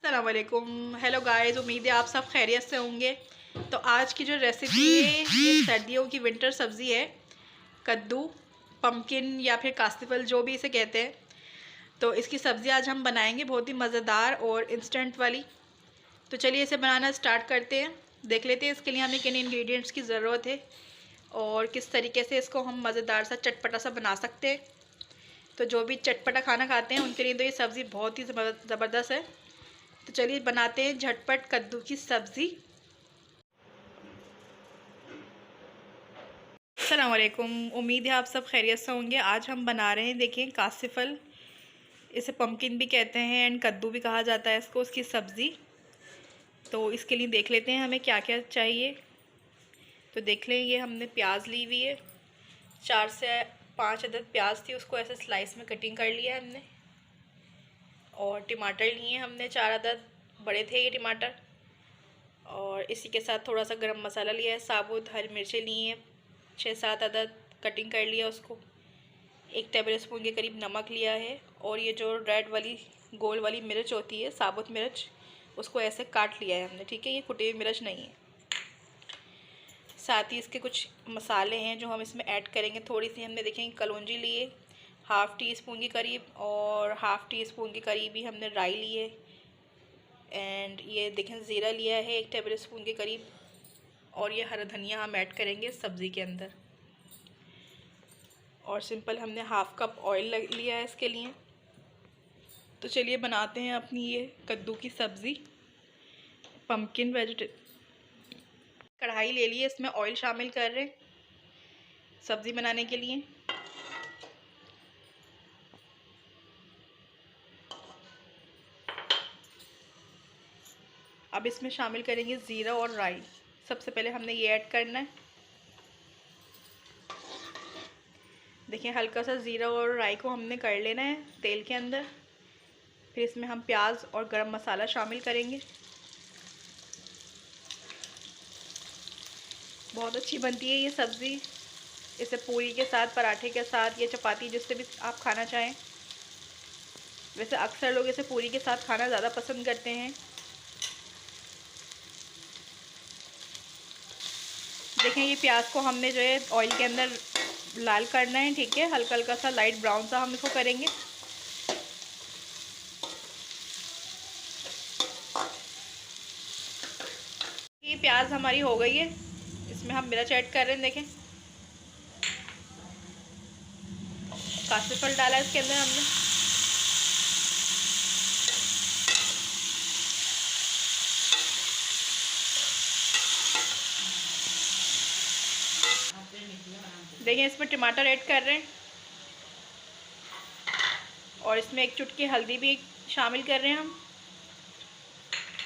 अस्सलाम वालेकुम। Hello guys, उम्मीद है आप सब खैरियत से होंगे। तो आज की जो रेसिपी है ये सर्दियों की विंटर सब्ज़ी है, कद्दू, पम्पकिन या फिर कास्तिफल जो भी इसे कहते हैं। तो इसकी सब्ज़ी आज हम बनाएंगे, बहुत ही मज़ेदार और इंस्टेंट वाली। तो चलिए इसे बनाना स्टार्ट करते हैं। देख लेते हैं इसके लिए हमें किन इंग्रेडिएंट्स की ज़रूरत है और किस तरीके से इसको हम मज़ेदार सा चटपटा सा बना सकते हैं। तो जो भी चटपटा खाना खाते हैं उनके लिए तो ये सब्ज़ी बहुत ही ज़बरदस्त है। तो चलिए बनाते हैं झटपट कद्दू की सब्ज़ी। अस्सलाम वालेकुम, उम्मीद है आप सब खैरियत से होंगे। आज हम बना रहे हैं, देखिए, कासिफल, इसे पम्पकिन भी कहते हैं एंड कद्दू भी कहा जाता है इसको, उसकी सब्ज़ी। तो इसके लिए देख लेते हैं हमें क्या क्या चाहिए। तो देख लें, ये हमने प्याज ली हुई है, 4 से 5 अदद प्याज थी, उसको ऐसे स्लाइस में कटिंग कर लिया है हमने। और टमाटर लिए हमने 4 अदद, बड़े थे ये टमाटर। और इसी के साथ थोड़ा सा गरम मसाला लिया है, साबुत हरी मिर्चें ली हैं 6-7 अदद, कटिंग कर लिया उसको। 1 टेबल स्पून के करीब नमक लिया है। और ये जो रेड वाली गोल वाली मिर्च होती है, साबुत मिर्च, उसको ऐसे काट लिया है हमने, ठीक है। ये कुटी हुई मिर्च नहीं है। साथ ही इसके कुछ मसाले हैं जो हम इसमें ऐड करेंगे। थोड़ी सी हमने देखेंगे कलौंजी ली है, 1/2 टी स्पून के करीब, और 1/2 टी स्पून के करीब ही हमने राई ली है। एंड ये देखें ज़ीरा लिया है 1 टेबल स्पून के करीब। और ये हरा धनिया हम ऐड करेंगे सब्ज़ी के अंदर। और सिंपल हमने 1/2 कप ऑयल लिया है इसके लिए। तो चलिए बनाते हैं अपनी ये कद्दू की सब्ज़ी, पम्पकिन वेजिटेबल। कढ़ाई ले ली है, इसमें ऑयल शामिल कर रहे हैं सब्ज़ी बनाने के लिए। अब इसमें शामिल करेंगे ज़ीरा और राई। सबसे पहले हमने ये ऐड करना है। देखिए, हल्का सा ज़ीरा और राई को हमने कर लेना है तेल के अंदर। फिर इसमें हम प्याज और गरम मसाला शामिल करेंगे। बहुत अच्छी बनती है ये सब्ज़ी। इसे पूरी के साथ, पराठे के साथ या चपाती, जिससे भी आप खाना चाहें। वैसे अक्सर लोग इसे पूरी के साथ खाना ज़्यादा पसंद करते हैं। देखें, ये प्याज को हमने जो है ऑयल के अंदर लाल करना है, ठीक है। हल्का हल्का सा लाइट ब्राउन सा हम इसको करेंगे। ये प्याज हमारी हो गई है, इसमें हम मिर्च ऐड कर रहे हैं। देखें, कासिफल डाला है इसके अंदर हमने। देखिए, इसमें टमाटर ऐड कर रहे हैं और इसमें 1 चुटकी हल्दी भी शामिल कर रहे हैं हम,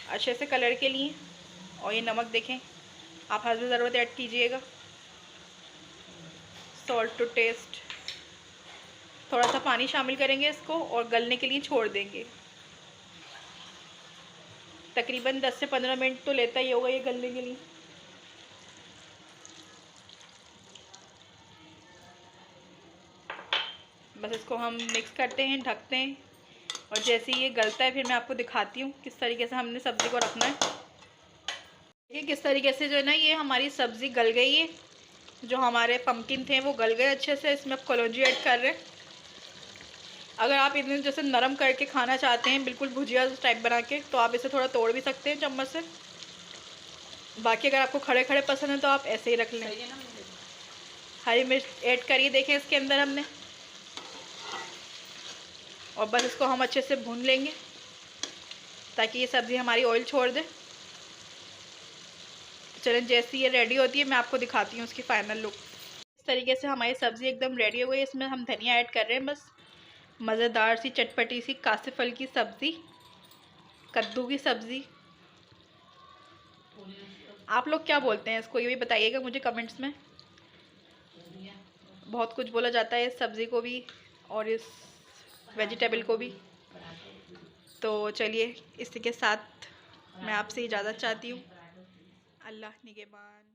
अच्छे से कलर के लिए। और ये नमक देखें, आप हस्ब ज़रूरत ऐड कीजिएगा। Salt to taste. थोड़ा सा पानी शामिल करेंगे इसको और गलने के लिए छोड़ देंगे। तकरीबन 10 से 15 मिनट तो लेता ही होगा ये गलने के लिए। बस इसको हम मिक्स करते हैं, ढकते हैं, और जैसे ये गलता है फिर मैं आपको दिखाती हूँ किस तरीके से हमने सब्ज़ी को रखना है। देखिए किस तरीके से जो है ना, ये हमारी सब्ज़ी गल गई है। जो हमारे पम्पकिन थे वो गल गए अच्छे से। इसमें अब कलौंजी ऐड कर रहे हैं। अगर आप इन्हें जैसे नरम करके खाना चाहते हैं, बिल्कुल भुजिया टाइप बना के, तो आप इसे थोड़ा तोड़ भी सकते हैं चम्मच से। बाकी अगर आपको खड़े खड़े पसंद है तो आप ऐसे ही रख लें। हरी मिर्च ऐड करिए, देखें इसके अंदर हमने। और बस इसको हम अच्छे से भून लेंगे ताकि ये सब्ज़ी हमारी ऑयल छोड़ दे। चलें, जैसी ये रेडी होती है मैं आपको दिखाती हूँ उसकी फ़ाइनल लुक। इस तरीके से हमारी सब्ज़ी एकदम रेडी हो गई। इसमें हम धनिया ऐड कर रहे हैं। बस मज़ेदार सी चटपटी सी कासिफल की सब्ज़ी, कद्दू की सब्ज़ी। आप लोग क्या बोलते हैं इसको, ये भी बताइएगा मुझे कमेंट्स में। बहुत कुछ बोला जाता है इस सब्ज़ी को भी और इस वेजिटेबल को भी। तो चलिए, इसी के साथ मैं आपसे इजाज़त चाहती हूँ। अल्लाह निगहबान।